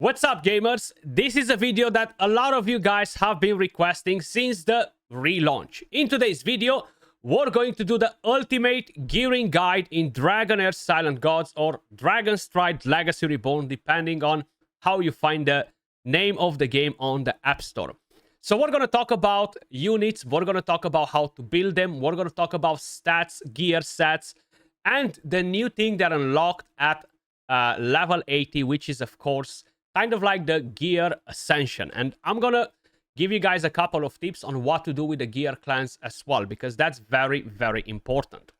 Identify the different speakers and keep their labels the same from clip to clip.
Speaker 1: What's up, gamers? This is a video that a lot of you guys have been requesting since the relaunch. In today's video, we're going to do the ultimate gearing guide in Dragonheir Silent Gods or Dragonstride Legacy Reborn, depending on how you find the name of the game on the App Store. So we're going to talk about units, we're going to talk about how to build them, we're going to talk about stats, gear sets, and the new thing that unlocked at level 80, which is, of course, kind of like the gear Ascension. And I'm gonna give you guys a couple of tips on what to do with the gear clans as well, because that's very, very important.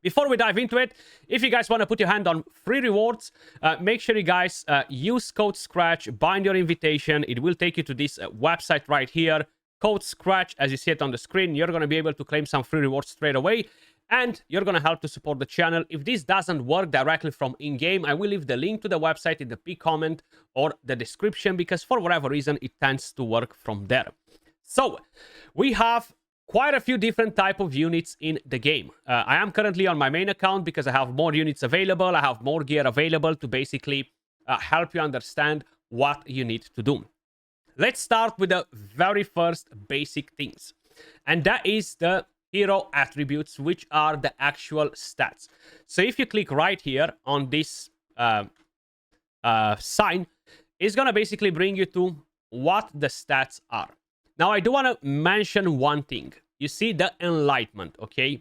Speaker 1: Before we dive into it, if you guys want to put your hand on free rewards, make sure you guys use code Skratch, bind your invitation. It will take you to this website right here. Code Skratch, as you see it on the screen, you're going to be able to claim some free rewards straight away. And you're going to help to support the channel. If this doesn't work directly from in-game, I will leave the link to the website in the pinned comment or the description, because for whatever reason, it tends to work from there. So, we have quite a few different type of units in the game. I am currently on my main account because I have more units available. I have more gear available to basically help you understand what you need to do. Let's start with the very first basic things. And that is the hero attributes, which are the actual stats. So if you click right here on this sign, it's going to basically bring you to what the stats are. Now, I do want to mention one thing. You see the enlightenment, okay?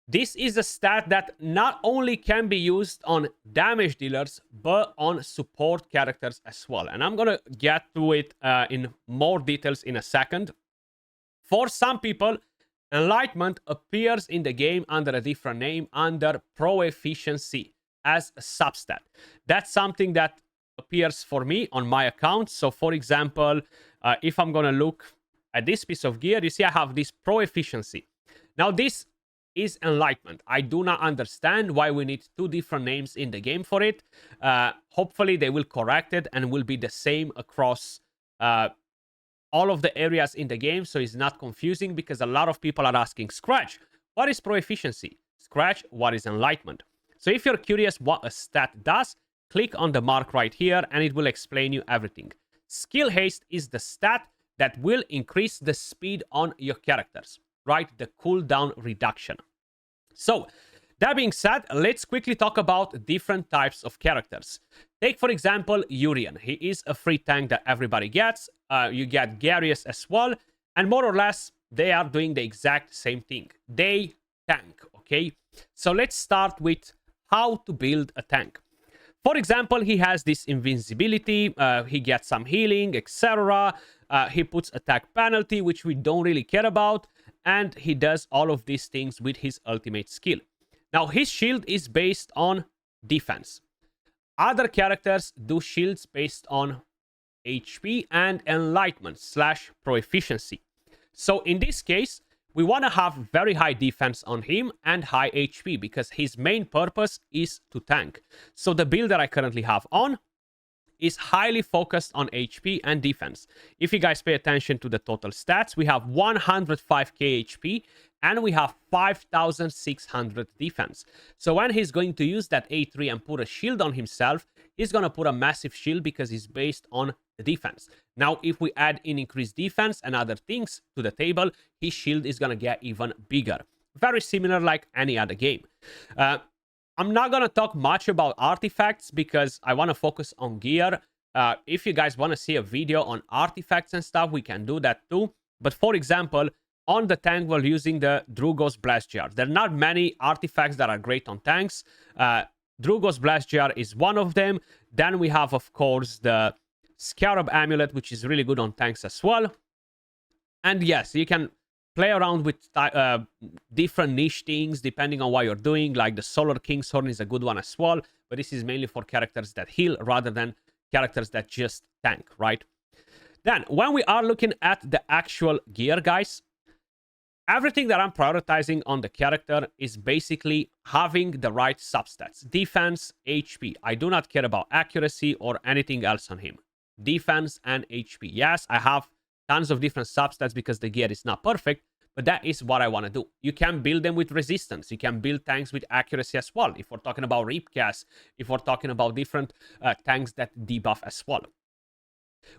Speaker 1: This is a stat that not only can be used on damage dealers, but on support characters as well. And I'm going to get to it in more details in a second. For some people, enlightenment appears in the game under a different name, under pro efficiency as a substat. That's something that appears for me on my account. So for example, if I'm going to look at this piece of gear, you see I have this pro efficiency. Now this is enlightenment. I do not understand why we need two different names in the game for it. Hopefully they will correct it and will be the same across all of the areas in the game, so it's not confusing, because a lot of people are asking, Skratch, what is pro efficiency? Skratch, what is enlightenment? So if you're curious what a stat does, click on the mark right here and it will explain you everything. Skill haste is the stat that will increase the speed on your characters, right? The cooldown reduction. So that being said, let's quickly talk about different types of characters. Take, for example, Urian. He is a free tank that everybody gets. You get Garius as well. And more or less, they are doing the exact same thing. They tank, okay? So let's start with how to build a tank. For example, he has this invincibility. He gets some healing, etc. He puts attack penalty, which we don't really care about. And he does all of these things with his ultimate skill. Now, his shield is based on defense. Other characters do shields based on HP and enlightenment / pro efficiency. So in this case, we want to have very high defense on him and high HP, because his main purpose is to tank. So the build that I currently have on is highly focused on HP and defense. If you guys pay attention to the total stats, we have 105k HP and we have 5,600 defense. So when he's going to use that A3 and put a shield on himself, he's going to put a massive shield because he's based on the defense. Now, if we add in increased defense and other things to the table, his shield is going to get even bigger. Very similar like any other game. I'm not going to talk much about artifacts because I want to focus on gear. If you guys want to see a video on artifacts and stuff, we can do that too. But for example, on the tank, we're using the Drugos Blast Jar. There are not many artifacts that are great on tanks. Drugos Blast Jar is one of them. Then we have, of course, the Scarab Amulet, which is really good on tanks as well. And yes, you can play around with different niche things depending on what you're doing, like the Solar King's Horn is a good one as well, but this is mainly for characters that heal rather than characters that just tank, right? Then, when we are looking at the actual gear, guys, everything that I'm prioritizing on the character is basically having the right substats. Defense, HP. I do not care about accuracy or anything else on him. Defense and HP. Yes, I have tons of different substats because the gear is not perfect, But that is what I want to do. You can build them with resistance. You can build tanks with accuracy as well. If we're talking about Reapcast, if we're talking about different tanks that debuff as well.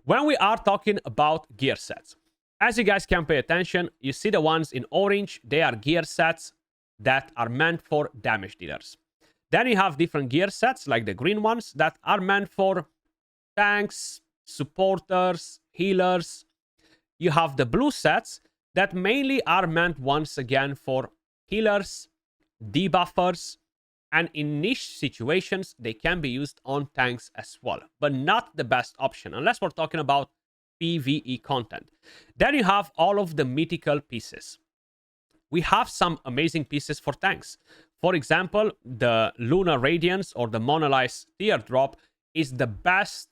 Speaker 1: When we are talking about gear sets, as you guys can pay attention, you see the ones in orange, they are gear sets that are meant for damage dealers. Then you have different gear sets, like the green ones, that are meant for tanks, supporters, healers. You have the blue sets that mainly are meant once again for healers, debuffers, and in niche situations, they can be used on tanks as well, but not the best option, unless we're talking about PvE content. Then you have all of the mythical pieces. We have some amazing pieces for tanks. For example, the Lunar Radiance or the Monolith Teardrop is the best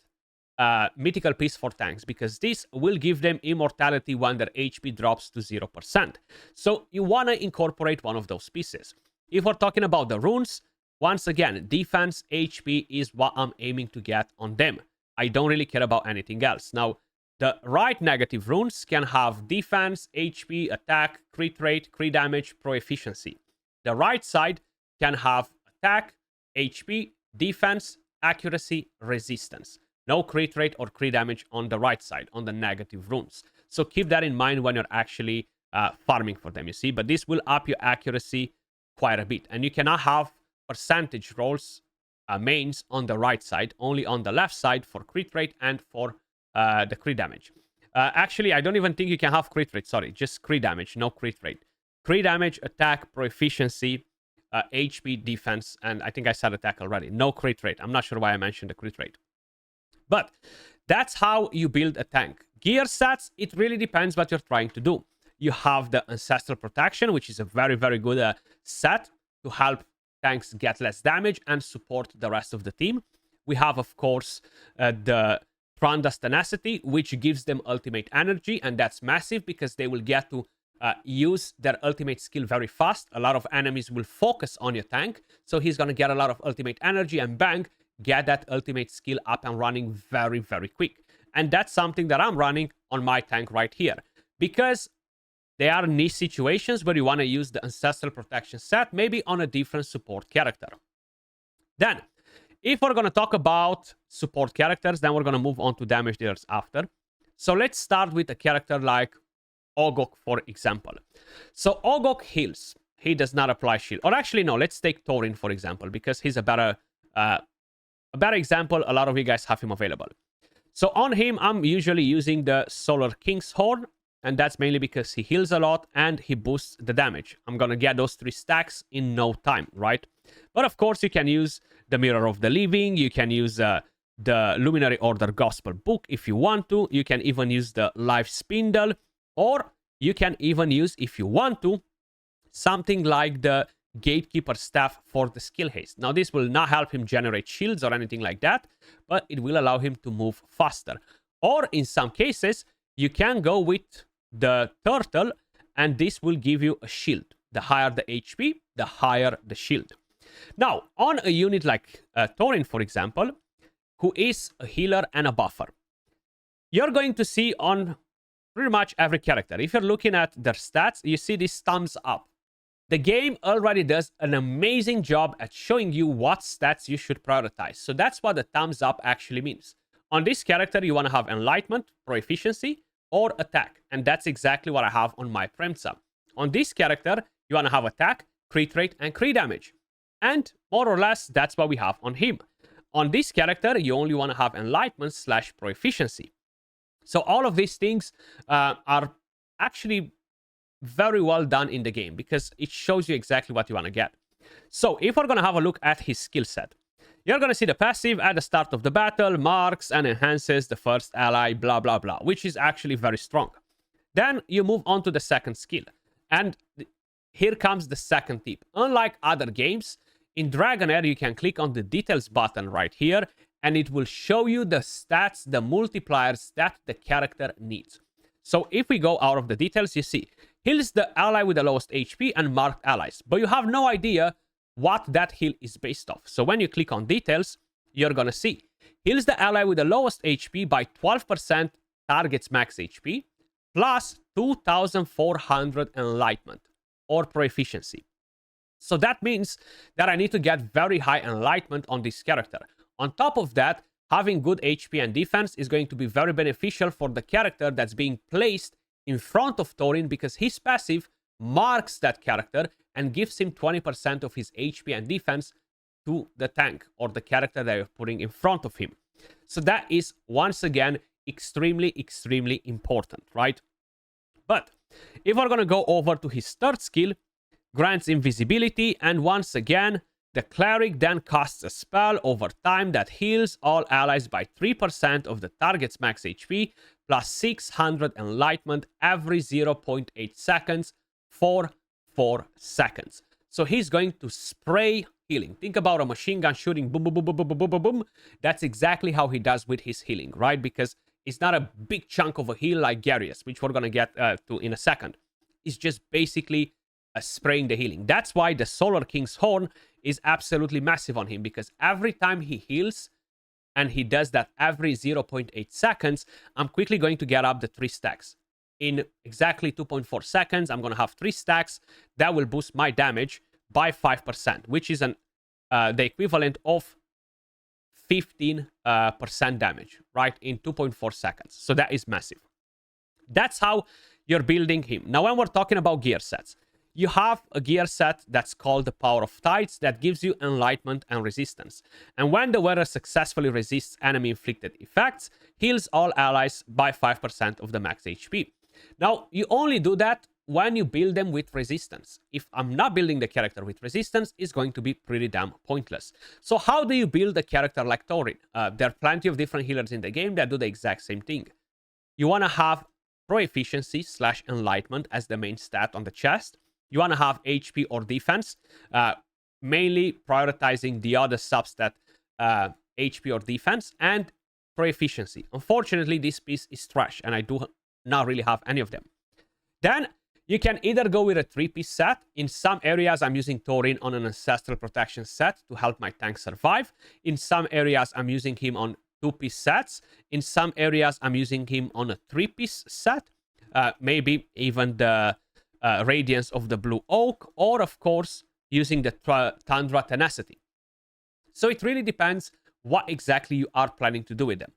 Speaker 1: mythical piece for tanks, because this will give them immortality when their HP drops to 0%. So you want to incorporate one of those pieces. If we're talking about the runes, once again, defense, HP is what I'm aiming to get on them. I don't really care about anything else. Now, the right negative runes can have defense, HP, attack, crit rate, crit damage, pro efficiency. The right side can have attack, HP, defense, accuracy, resistance. No crit rate or crit damage on the right side, on the negative runes. So keep that in mind when you're actually farming for them, you see. But this will up your accuracy quite a bit. And you cannot have percentage rolls, mains on the right side, only on the left side for crit rate and for the crit damage. Actually, I don't even think you can have crit rate, sorry, just crit damage, no crit rate. Crit damage, attack, pro efficiency, HP, defense, and I think I said attack already. No crit rate. I'm not sure why I mentioned the crit rate. But that's how you build a tank. Gear sets, it really depends what you're trying to do. You have the Ancestral Protection, which is a very, very good set to help tanks get less damage and support the rest of the team. We have, of course, the Trunda's Tenacity, which gives them ultimate energy, and that's massive because they will get to use their ultimate skill very fast. A lot of enemies will focus on your tank, so he's going to get a lot of ultimate energy and bang, get that ultimate skill up and running very, very quick. And that's something that I'm running on my tank right here, because there are niche situations where you want to use the Ancestral Protection set, maybe on a different support character. Then, if we're going to talk about support characters, then we're going to move on to damage dealers after. So let's start with a character like Ogok, for example. So Ogok heals. He does not apply shield. Or actually, no, let's take Thorin, for example, because he's a better example. A lot of you guys have him available. So on him, I'm usually using the Solar King's Horn, and that's mainly because he heals a lot and he boosts the damage. I'm going to get those 3 stacks in no time, right? But of course, you can use the Mirror of the Living. You can use the Luminary Order Gospel Book if you want to. You can even use the Life Spindle. Or you can even use, if you want to, something like the Gatekeeper Staff for the skill haste. Now, this will not help him generate shields or anything like that, but it will allow him to move faster. Or in some cases, you can go with the Turtle, and this will give you a shield. The higher the HP, the higher the shield. Now, on a unit like Thorin, for example, who is a healer and a buffer, you're going to see on pretty much every character, if you're looking at their stats, you see this thumbs up. The game already does an amazing job at showing you what stats you should prioritize. So that's what the thumbs up actually means. On this character, you want to have Enlightenment, Pro Efficiency, or Attack. And that's exactly what I have on my Premza. On this character, you want to have Attack, Crit Rate, and Crit Damage. And more or less, that's what we have on him. On this character, you only want to have Enlightenment / Pro Efficiency. So all of these things are actually very well done in the game, because it shows you exactly what you want to get. So if we're going to have a look at his skill set, you're going to see the passive at the start of the battle, marks and enhances the first ally, blah, blah, blah, which is actually very strong. Then you move on to the second skill. And here comes the second tip. Unlike other games, in Dragonheir, you can click on the details button right here, and it will show you the stats, the multipliers that the character needs. So if we go out of the details, you see, heals the ally with the lowest HP and marked allies. But you have no idea what that heal is based off. So when you click on details, you're going to see, heals the ally with the lowest HP by 12%, targets max HP, plus 2400 enlightenment or proficiency. So that means that I need to get very high enlightenment on this character. On top of that, having good HP and defense is going to be very beneficial for the character that's being placed in front of Thorin, because his passive marks that character and gives him 20% of his HP and defense to the tank or the character that you're putting in front of him. So that is, once again, extremely, extremely important, right? But if we're going to go over to his third skill, grants invisibility, and once again, the cleric then casts a spell over time that heals all allies by 3% of the target's max HP, plus 600 enlightenment every 0.8 seconds for 4 seconds. So he's going to spray healing. Think about a machine gun shooting boom, boom, boom, boom, boom, boom, boom, boom. That's exactly how he does with his healing, right? Because it's not a big chunk of a heal like Darius, which we're going to get to in a second. It's just basically spraying the healing. That's why the Solar King's Horn is absolutely massive on him, because every time he heals, and he does that every 0.8 seconds, I'm quickly going to get up the 3 stacks. In exactly 2.4 seconds, I'm going to have 3 stacks. That will boost my damage by 5%, which is the equivalent of 15% damage, right? In 2.4 seconds. So that is massive. That's how you're building him. Now, when we're talking about gear sets, you have a gear set that's called the Power of Tides that gives you enlightenment and resistance. And when the wearer successfully resists enemy-inflicted effects, heals all allies by 5% of the max HP. Now, you only do that when you build them with resistance. If I'm not building the character with resistance, it's going to be pretty damn pointless. So how do you build a character like Thorin? There are plenty of different healers in the game that do the exact same thing. You want to have pro efficiency / enlightenment as the main stat on the chest. You want to have HP or defense, mainly prioritizing the other substat HP or defense, and pro efficiency. Unfortunately, this piece is trash, and I do not really have any of them. Then you can either go with a 3-piece set. In some areas, I'm using Thorin on an Ancestral Protection set to help my tank survive. In some areas, I'm using him on 2-piece sets. In some areas, I'm using him on a 3-piece set. Maybe even the Radiance of the Blue Oak, or of course using the Tundra Tenacity. So it really depends what exactly you are planning to do with them.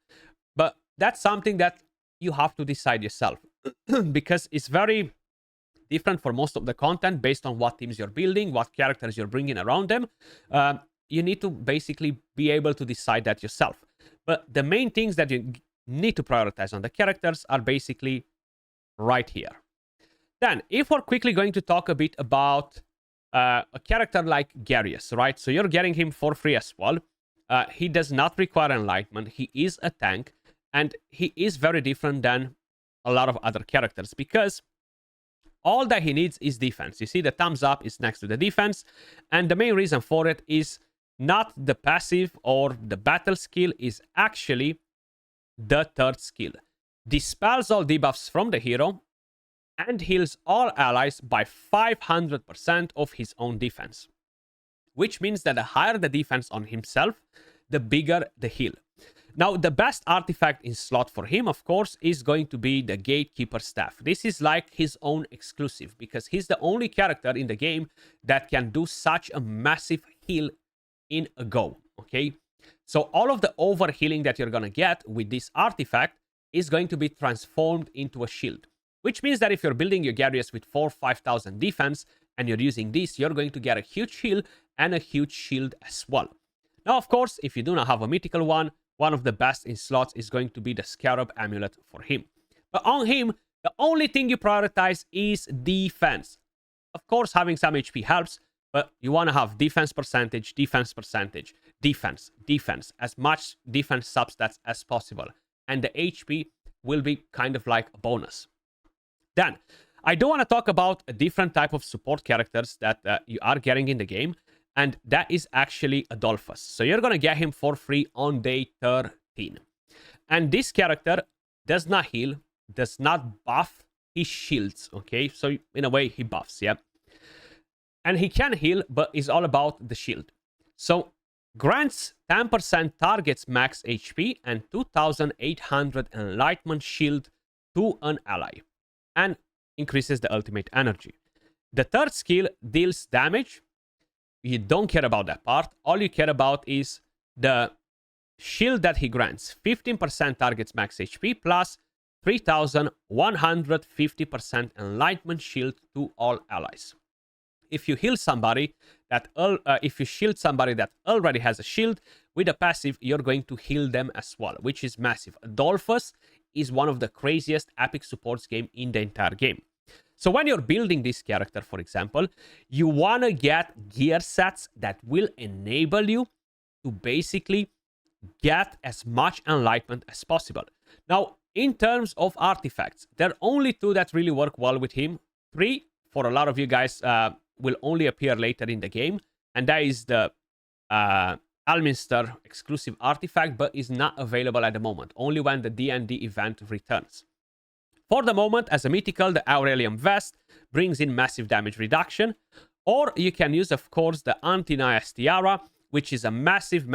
Speaker 1: But that's something that you have to decide yourself, because it's very different for most of the content based on what teams you're building, what characters you're bringing around them. You need to basically be able to decide that yourself. But the main things that you need to prioritize on the characters are basically right here. Then, if we're quickly going to talk a bit about a character like Darius, right? So you're getting him for free as well. He does not require enlightenment. He is a tank, and he is very different than a lot of other characters, because all that he needs is defense. You see the thumbs up is next to the defense, and the main reason for it is not the passive or the battle skill, is actually the third skill. Dispels all debuffs from the hero and heals all allies by 500% of his own defense. Which means that the higher the defense on himself, the bigger the heal. Now, the best artifact in slot for him, of course, is going to be the Gatekeeper Staff. This is like his own exclusive, because he's the only character in the game that can do such a massive heal in a go, okay? So all of the overhealing that you're gonna get with this artifact is going to be transformed into a shield. Which means that if you're building your Darius with 4,000-5,000 defense and you're using this, you're going to get a huge heal and a huge shield as well. Now, of course, if you do not have a mythical one of the best in slots is going to be the Scarab Amulet for him. But on him, the only thing you prioritize is defense. Of course, having some HP helps, but you want to have defense percentage, defense, as much defense substats as possible. And the HP will be kind of like a bonus. Then, I do want to talk about a different type of support characters that you are getting in the game, and that is actually Adolphus. So you're going to get him for free on day 13. And this character does not heal, does not buff, he shields, okay? So in a way, he buffs, yeah? And he can heal, but it's all about the shield. So grants 10% target's max HP and 2,800 enlightenment shield to an ally. and increases the ultimate energy. The third skill deals damage. You don't care about that part. All you care about is the shield that he grants. 15% targets max HP plus 3150% enlightenment shield to all allies. If you heal somebody if you shield somebody that already has a shield with a passive, you're going to heal them as well, which is massive. Adolphus is one of the craziest epic supports game in the entire game. So when you're building this character, for example, you want to get gear sets that will enable you to basically get as much enlightenment as possible. Now, in terms of artifacts, there are only 2 that really work well with him. 3, for a lot of you guys, will only appear later in the game, and that is the Alminster exclusive artifact, but is not available at the moment, only when the D&D event returns. For the moment, as a mythical, the Aurelium Vest brings in massive damage reduction, or you can use, of course, the Antinaias Tiara, which is a massive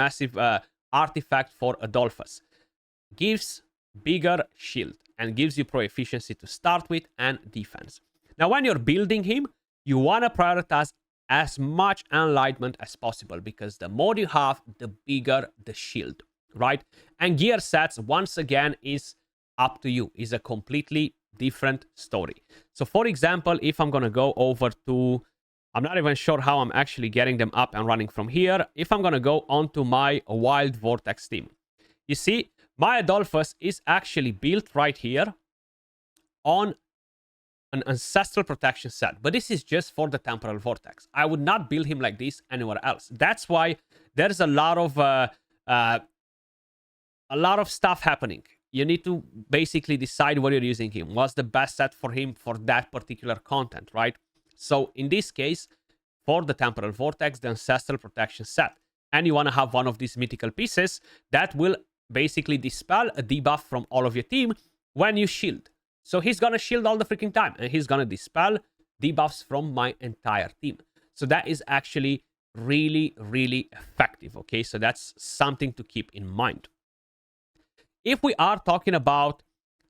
Speaker 1: artifact for Adolphus. Gives bigger shield and gives you pro efficiency to start with and defense. Now, when you're building him, you want to prioritize as much enlightenment as possible, because the more you have, the bigger the shield, right? And gear sets, once again, is up to you. Is a completely different story. So, for example, if I'm going to go over to... I'm not even sure how I'm actually getting them up and running from here. If I'm going to go onto my Wild Vortex team, you see, my Adolphus is actually built right here on an Ancestral Protection set. But this is just for the Temporal Vortex. I would not build him like this anywhere else. That's why there's a lot of stuff happening. You need to basically decide what you're using him. What's the best set for him for that particular content, right? So in this case, for the Temporal Vortex, the Ancestral Protection set. And you want to have one of these mythical pieces that will basically dispel a debuff from all of your team when you shield. So he's going to shield all the freaking time, and he's going to dispel debuffs from my entire team. So that is actually really, really effective, okay? So that's something to keep in mind. If we are talking about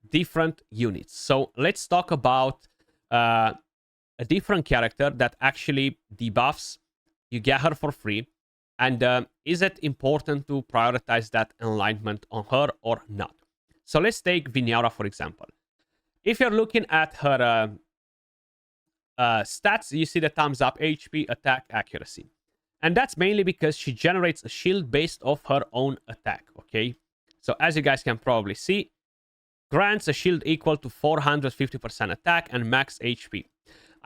Speaker 1: different units, so let's talk about a different character that actually debuffs. You get her for free. And is it important to prioritize that enlightenment on her or not? So let's take Vinyara, for example. If you're looking at her stats, you see the thumbs up, HP, attack, accuracy. And that's mainly because she generates a shield based off her own attack, okay? So as you guys can probably see, grants a shield equal to 450% attack and max HP.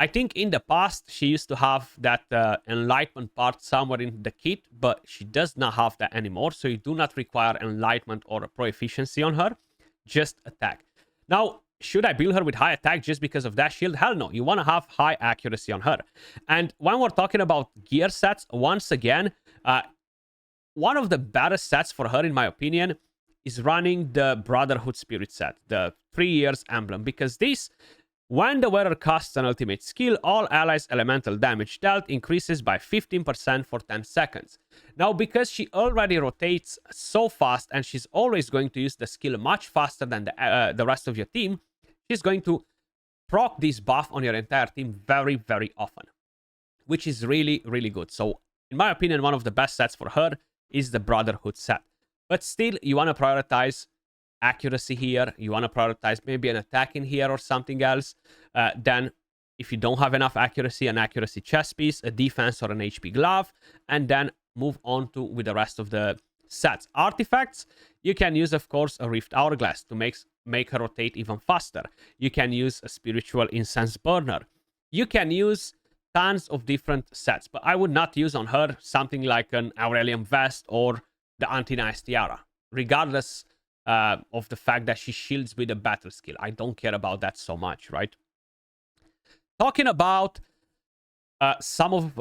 Speaker 1: I think in the past, she used to have that enlightenment part somewhere in the kit, but she does not have that anymore. So you do not require enlightenment or a pro efficiency on her, just attack. Now, should I build her with high attack just because of that shield? Hell no. You want to have high accuracy on her. And when we're talking about gear sets, once again, one of the better sets for her, in my opinion, is running the Brotherhood Spirit set, the 3 years emblem, because this, when the wearer casts an ultimate skill, all allies' elemental damage dealt increases by 15% for 10 seconds. Now, because she already rotates so fast and she's always going to use the skill much faster than the rest of your team, she's going to proc this buff on your entire team very, very often, which is really, really good. So, in my opinion, one of the best sets for her is the Brotherhood set. But still, you want to prioritize accuracy here. You want to prioritize maybe an attack in here or something else. Then, if you don't have enough accuracy, an accuracy chest piece, a defense or an HP glove, and then move on to with the rest of the sets. Artifacts, you can use, of course, a Rift Hourglass to make her rotate even faster. You can use a Spiritual Incense Burner. You can use tons of different sets, but I would not use on her something like an Aurelium Vest or the Antinaias Tiara, regardless of the fact that she shields with a battle skill. I don't care about that so much, right? Talking about some of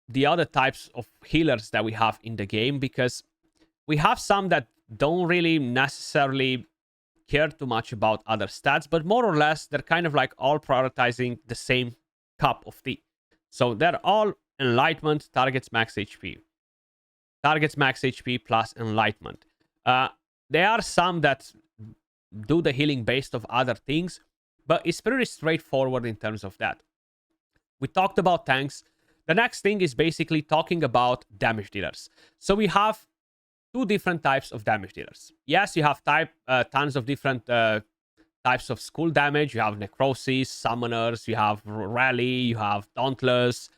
Speaker 1: the other types of healers that we have in the game, because we have some that don't really necessarily care too much about other stats, but more or less, they're kind of like all prioritizing the same cup of tea. So they're all enlightenment, targets max HP. Targets max HP plus enlightenment. There are some that do the healing based of other things, but it's pretty straightforward in terms of that. We talked about tanks. The next thing is basically talking about damage dealers. So we have two different types of damage dealers. Yes, you have tons of different types of skull damage. You have necrosis, summoners, you have rally, you have dauntless.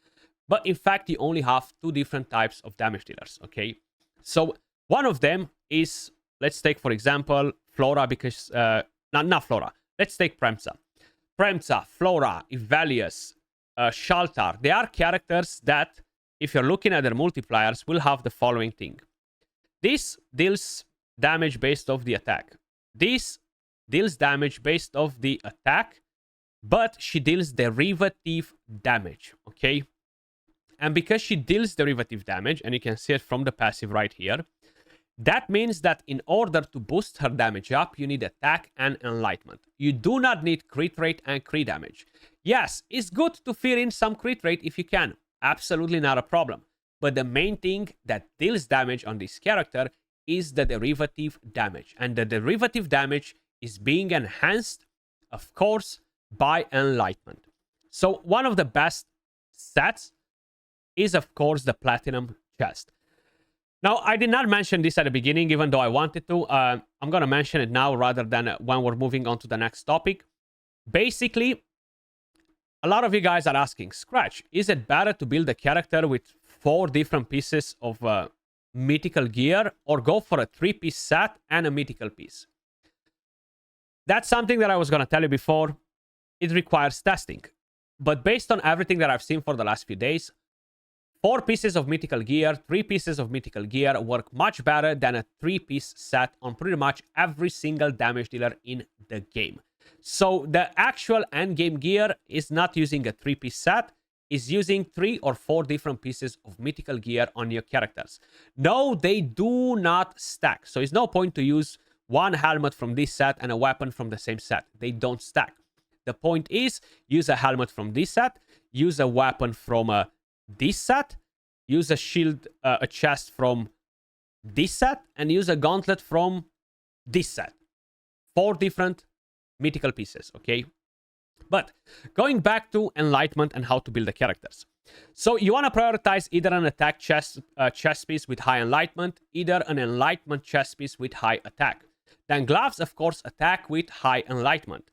Speaker 1: But in fact, you only have two different types of damage dealers, okay? So one of them is, let's take, for example, Flora, because... not Flora. Let's take Premsa. Premsa, Flora, Ivalius, Shaltar. They are characters that, if you're looking at their multipliers, will have the following thing. This deals damage based off the attack. This deals damage based off the attack, but she deals derivative damage, okay? And because she deals derivative damage, and you can see it from the passive right here, that means that in order to boost her damage up, you need attack and enlightenment. You do not need crit rate and crit damage. Yes, it's good to fill in some crit rate if you can. Absolutely not a problem. But the main thing that deals damage on this character is the derivative damage. And the derivative damage is being enhanced, of course, by enlightenment. So one of the best sets is, of course, the Platinum Chest. Now, I did not mention this at the beginning, even though I wanted to. I'm going to mention it now rather than when we're moving on to the next topic. Basically, a lot of you guys are asking, Skratch, is it better to build a character with 4 different pieces of mythical gear, or go for a 3-piece set and a mythical piece? That's something that I was going to tell you before. It requires testing. But based on everything that I've seen for the last few days, 4 pieces of mythical gear, 3 pieces of mythical gear work much better than a 3-piece set on pretty much every single damage dealer in the game. So the actual endgame gear is not using a 3-piece set, is using 3 or 4 different pieces of mythical gear on your characters. No, they do not stack. So it's no point to use one helmet from this set and a weapon from the same set. They don't stack. The point is, use a helmet from this set, use a weapon from this set, use a shield, a chest from this set, and use a gauntlet from this set. 4 different mythical pieces, okay? But going back to enlightenment and how to build the characters. So you want to prioritize either an attack chest piece with high enlightenment, either an enlightenment chest piece with high attack. Then gloves, of course, attack with high enlightenment.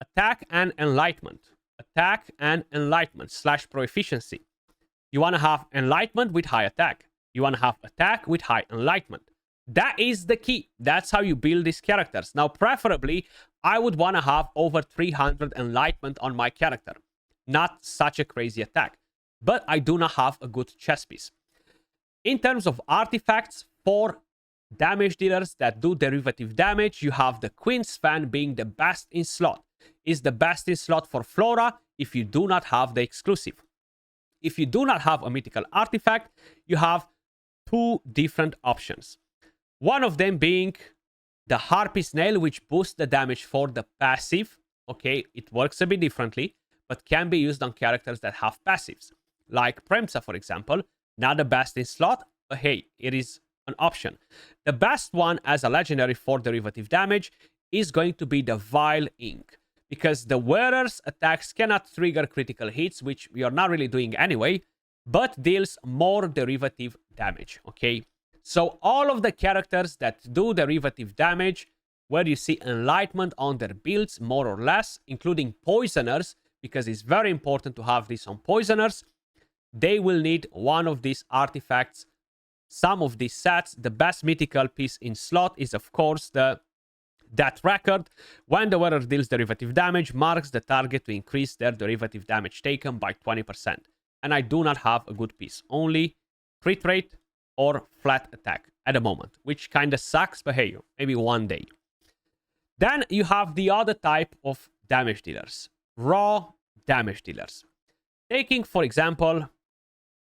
Speaker 1: Attack and enlightenment. Attack and enlightenment / pro efficiency. You want to have enlightenment with high attack. You want to have attack with high enlightenment. That is the key. That's how you build these characters. Now, preferably, I would want to have over 300 enlightenment on my character. Not such a crazy attack. But I do not have a good chest piece. In terms of artifacts, for damage dealers that do derivative damage, you have the Queen's Fan being the best in slot. Is the best in slot for Flora if you do not have the exclusive. If you do not have a mythical artifact, you have 2 different options. One of them being the Harpy's Nail, which boosts the damage for the passive. Okay, it works a bit differently, but can be used on characters that have passives. Like Premsa, for example. Not the best in slot, but hey, it is an option. The best one as a legendary for derivative damage is going to be the Vile Ink, because the wearer's attacks cannot trigger critical hits, which we are not really doing anyway, but deals more derivative damage, okay? So all of the characters that do derivative damage, where you see enlightenment on their builds, more or less, including poisoners, because it's very important to have this on poisoners, they will need one of these artifacts, some of these sets. The best mythical piece in slot is, of course, that record. When the wearer deals derivative damage, marks the target to increase their derivative damage taken by 20%. And I do not have a good piece. Only crit rate or flat attack at the moment, which kind of sucks, but hey, maybe one day. Then you have the other type of damage dealers. Raw damage dealers. Taking, for example,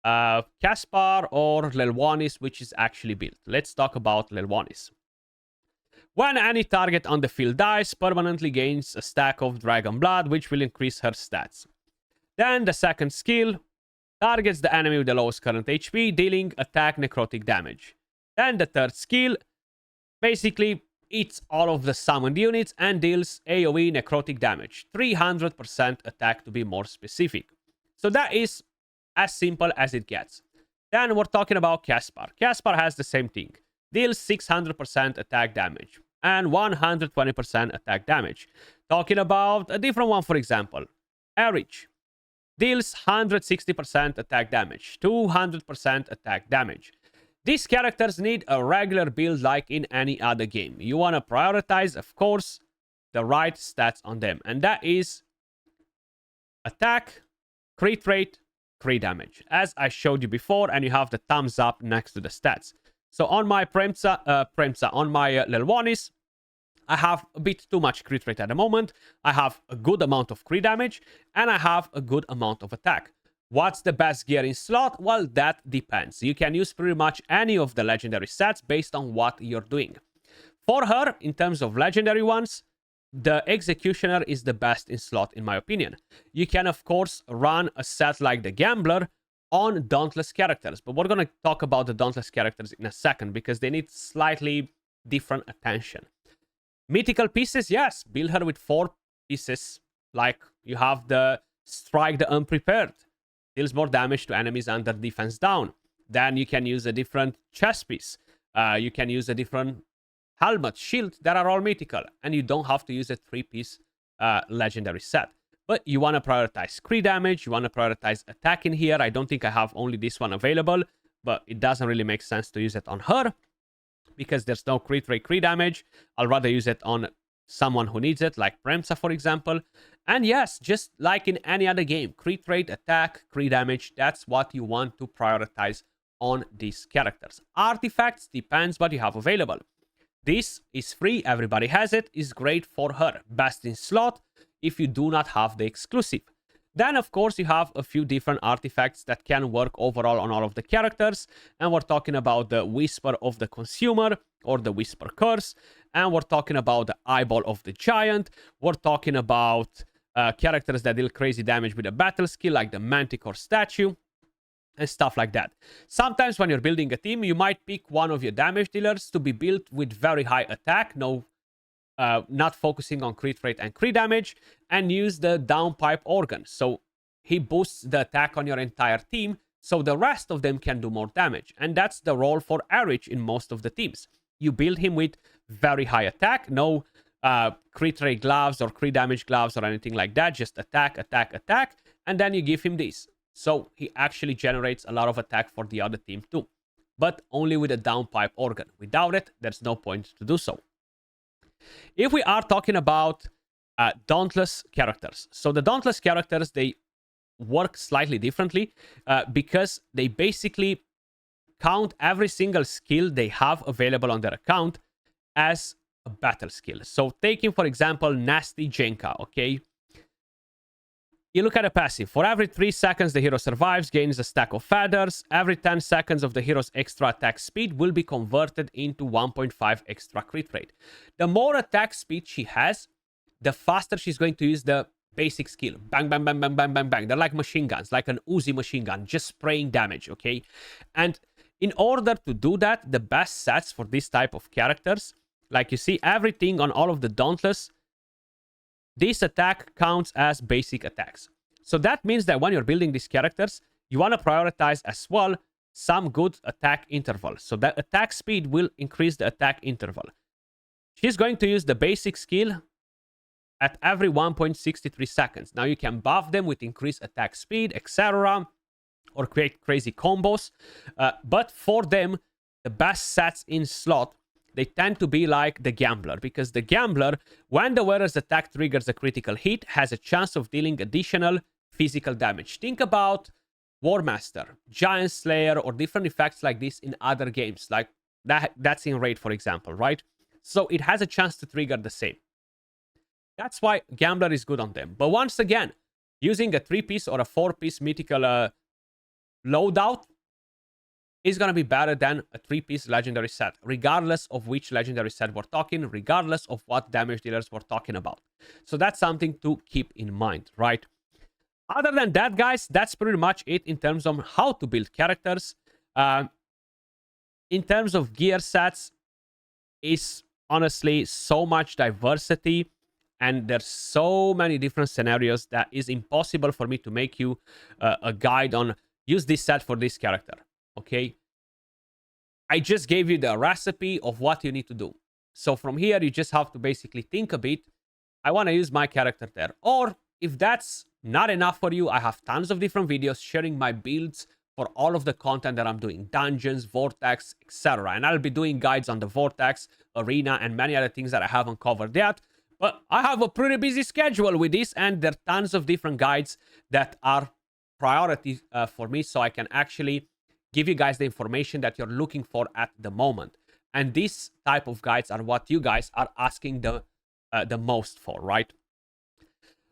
Speaker 1: Caspar or Lelwanis, which is actually built. Let's talk about Lelwanis. When any target on the field dies, permanently gains a stack of Dragon Blood, which will increase her stats. Then the second skill targets the enemy with the lowest current HP, dealing attack necrotic damage. Then the third skill basically eats all of the summoned units and deals AoE necrotic damage. 300% attack to be more specific. So that is as simple as it gets. Then we're talking about Caspar. Caspar has the same thing. Deals 600% attack damage and 120% attack damage. Talking about a different one, for example. Erich deals 160% attack damage, 200% attack damage. These characters need a regular build like in any other game. You want to prioritize, of course, the right stats on them. And that is attack, crit rate, crit damage. As I showed you before, and you have the thumbs up next to the stats. So on my on my Lelwanis, I have a bit too much crit rate at the moment. I have a good amount of crit damage, and I have a good amount of attack. What's the best gear in slot? Well, that depends. You can use pretty much any of the legendary sets based on what you're doing. For her, in terms of legendary ones, the Executioner is the best in slot, in my opinion. You can, of course, run a set like the Gambler on Dauntless characters, but we're going to talk about the Dauntless characters in a second because they need slightly different attention. Mythical pieces, yes, build her with 4 pieces, like you have the Strike the Unprepared. Deals more damage to enemies under defense down. Then you can use a different chest piece. You can use a different helmet, shield, that are all mythical. And you don't have to use a 3-piece legendary set. But you want to prioritize crit damage. You want to prioritize attack in here. I don't think I have only this one available. But it doesn't really make sense to use it on her. Because there's no crit rate, crit damage. I'll rather use it on someone who needs it, like Premsa, for example. And yes, just like in any other game, crit rate, attack, crit damage, that's what you want to prioritize on these characters. Artifacts depends what you have available. This is free, everybody has it, is great for her. Best in slot if you do not have the exclusive. Then, of course, you have a few different artifacts that can work overall on all of the characters. And we're talking about the Whisper of the Consumer or the Whisper Curse. And we're talking about the Eyeball of the Giant. We're talking about characters that deal crazy damage with a battle skill like the Manticore Statue and stuff like that. Sometimes when you're building a team, you might pick one of your damage dealers to be built with very high attack, not focusing on crit rate and crit damage, and use the downpipe organ. So he boosts the attack on your entire team, so the rest of them can do more damage. And that's the role for Erich in most of the teams. You build him with very high attack, no crit rate gloves or crit damage gloves or anything like that, just attack, attack, attack, and then you give him this. So he actually generates a lot of attack for the other team too, but only with a downpipe organ. Without it, there's no point to do so. If we are talking about Dauntless characters, so the Dauntless characters, they work slightly differently because they basically count every single skill they have available on their account as a battle skill. So taking, for example, Nasty Jenka, okay? You look at a passive. For every 3 seconds the hero survives, gains a stack of feathers. Every 10 seconds of the hero's extra attack speed will be converted into 1.5 extra crit rate. The more attack speed she has, the faster she's going to use the basic skill. Bang, bang, bang, bang, bang, bang, bang. They're like machine guns, like an Uzi machine gun, just spraying damage, okay? And in order to do that, the best sets for this type of characters, like you see, everything on all of the Dauntless, this attack counts as basic attacks. So that means that when you're building these characters, you want to prioritize as well some good attack interval. So that attack speed will increase the attack interval. She's going to use the basic skill at every 1.63 seconds. Now you can buff them with increased attack speed, etc. or create crazy combos. But for them, the best sets in slot, they tend to be like the Gambler, because the Gambler, when the wearer's attack triggers a critical hit, has a chance of dealing additional physical damage. Think about War Master, Giant Slayer, or different effects like this in other games, like that's in Raid, for example, right? So it has a chance to trigger the same. That's why Gambler is good on them. But once again, using a 3-piece or a 4-piece mythical loadout is going to be better than a 3-piece legendary set, regardless of which legendary set we're talking, regardless of what damage dealers we're talking about. So that's something to keep in mind, right? Other than that, guys, that's pretty much it in terms of how to build characters. In terms of gear sets, is honestly so much diversity, and there's so many different scenarios that is impossible for me to make you a guide on use this set for this character. Okay, I just gave you the recipe of what you need to do. So from here, you just have to basically think a bit. I want to use my character there. Or if that's not enough for you, I have tons of different videos sharing my builds for all of the content that I'm doing. Dungeons, Vortex, etc. And I'll be doing guides on the Vortex, Arena, and many other things that I haven't covered yet. But I have a pretty busy schedule with this, and there are tons of different guides that are priority for me, so I can actually give you guys the information that you're looking for at the moment. And these type of guides are what you guys are asking the most for, right?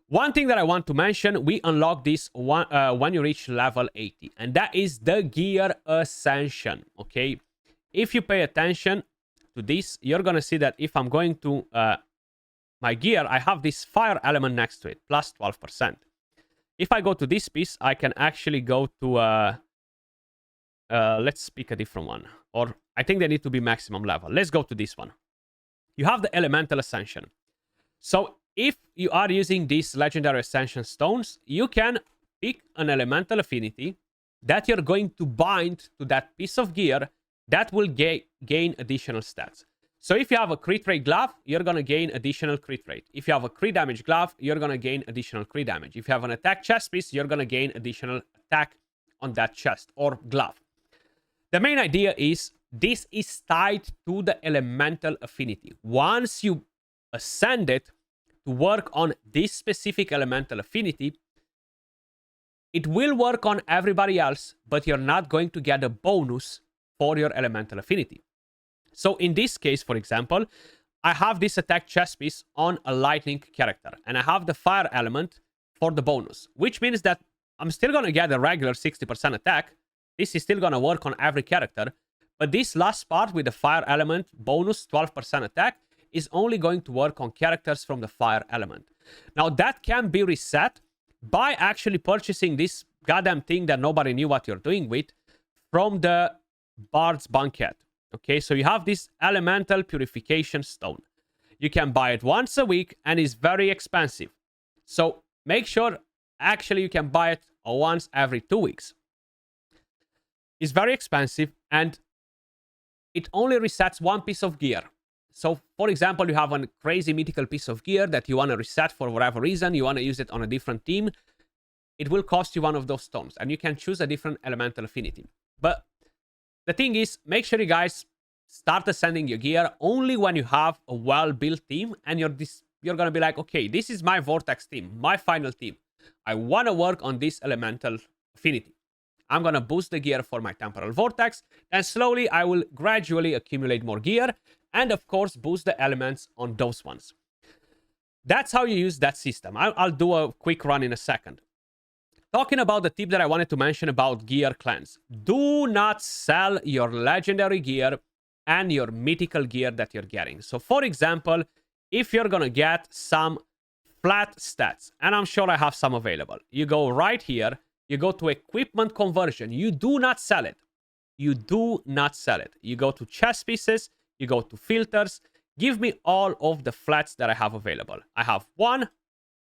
Speaker 1: One thing that I want to mention, we unlock this one when you reach level 80, and that is the gear Ascension. Okay, if you pay attention to this, you're gonna see that if I'm going to my gear, I have this fire element next to it, plus 12%. If I go to this piece, I can actually go to let's pick a different one, or I think they need to be maximum level. Let's go to this one. You have the elemental ascension. So if you are using these legendary ascension stones, you can pick an elemental affinity that you're going to bind to that piece of gear that will gain additional stats. So if you have a crit rate glove, you're going to gain additional crit rate. If you have a crit damage glove, you're going to gain additional crit damage. If you have an attack chest piece, you're going to gain additional attack on that chest or glove. The main idea is this is tied to the elemental affinity. Once you ascend it to work on this specific elemental affinity, it will work on everybody else, but you're not going to get a bonus for your elemental affinity. So in this case, for example, I have this attack chest piece on a lightning character, and I have the fire element for the bonus, which means that I'm still going to get a regular 60% attack. This is still going to work on every character, but this last part with the fire element bonus 12% attack is only going to work on characters from the fire element. Now that can be reset by actually purchasing this goddamn thing that nobody knew what you're doing with from the Bard's Banquet. Okay, so you have this elemental purification stone. You can buy it once a week and it's very expensive. So make sure actually you can buy it once every 2 weeks. It's very expensive and it only resets one piece of gear. So, for example, you have a crazy mythical piece of gear that you want to reset for whatever reason. You want to use it on a different team. It will cost you one of those stones and you can choose a different elemental affinity. But the thing is, make sure you guys start ascending your gear only when you have a well-built team and you're going to be like, okay, this is my Vortex team, my final team. I want to work on this elemental affinity. I'm going to boost the gear for my temporal vortex, and slowly I will gradually accumulate more gear and of course boost the elements on those ones. That's how you use that system. I'll do a quick run in a second. Talking about the tip that I wanted to mention about gear cleanse. Do not sell your legendary gear and your mythical gear that you're getting. So for example, if you're going to get some flat stats, and I'm sure I have some available, you go right here. You go to equipment conversion. You do not sell it. You do not sell it. You go to chess pieces. You go to filters. Give me all of the flats that I have available. I have 1.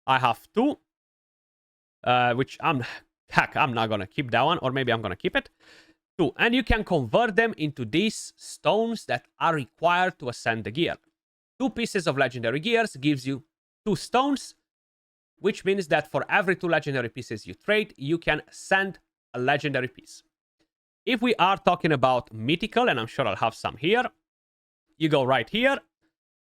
Speaker 1: I have 2. Which I'm not going to keep that one. Or maybe I'm going to keep it. 2. And you can convert them into these stones that are required to ascend the gear. 2 pieces of legendary gears gives you 2 stones, which means that for every 2 legendary pieces you trade, you can send a legendary piece. If we are talking about mythical, and I'm sure I'll have some here, you go right here,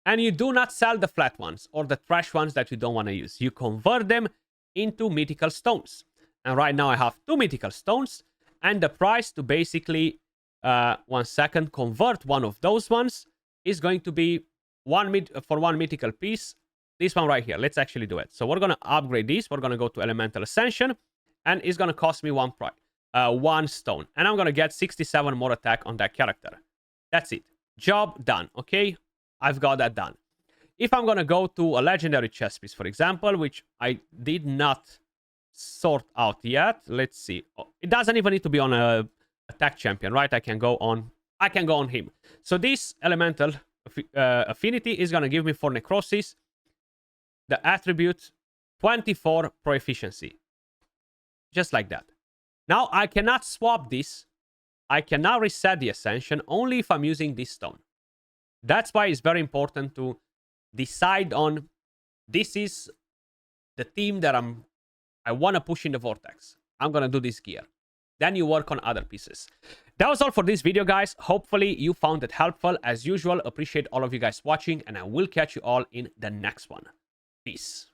Speaker 1: and you do not sell the flat ones or the trash ones that you don't want to use. You convert them into mythical stones. And right now I have 2 mythical stones, and the price to basically, 1 second, convert one of those ones is going to be for 1 mythical piece. This one right here. Let's actually do it. So we're going to upgrade this. We're going to go to Elemental Ascension. And it's going to cost me 1 stone. And I'm going to get 67 more attack on that character. That's it. Job done. Okay? I've got that done. If I'm going to go to a legendary chess piece, for example, which I did not sort out yet. Let's see. Oh, it doesn't even need to be on a attack champion, right? I can go on him. So this elemental affinity is going to give me for necrosis the attribute 24 pro efficiency. Just like that. Now, I cannot swap this. I cannot reset the Ascension only if I'm using this stone. That's why it's very important to decide on this is the team that I want to push in the Vortex. I'm going to do this gear. Then you work on other pieces. That was all for this video, guys. Hopefully you found it helpful. As usual, appreciate all of you guys watching, and I will catch you all in the next one. Peace.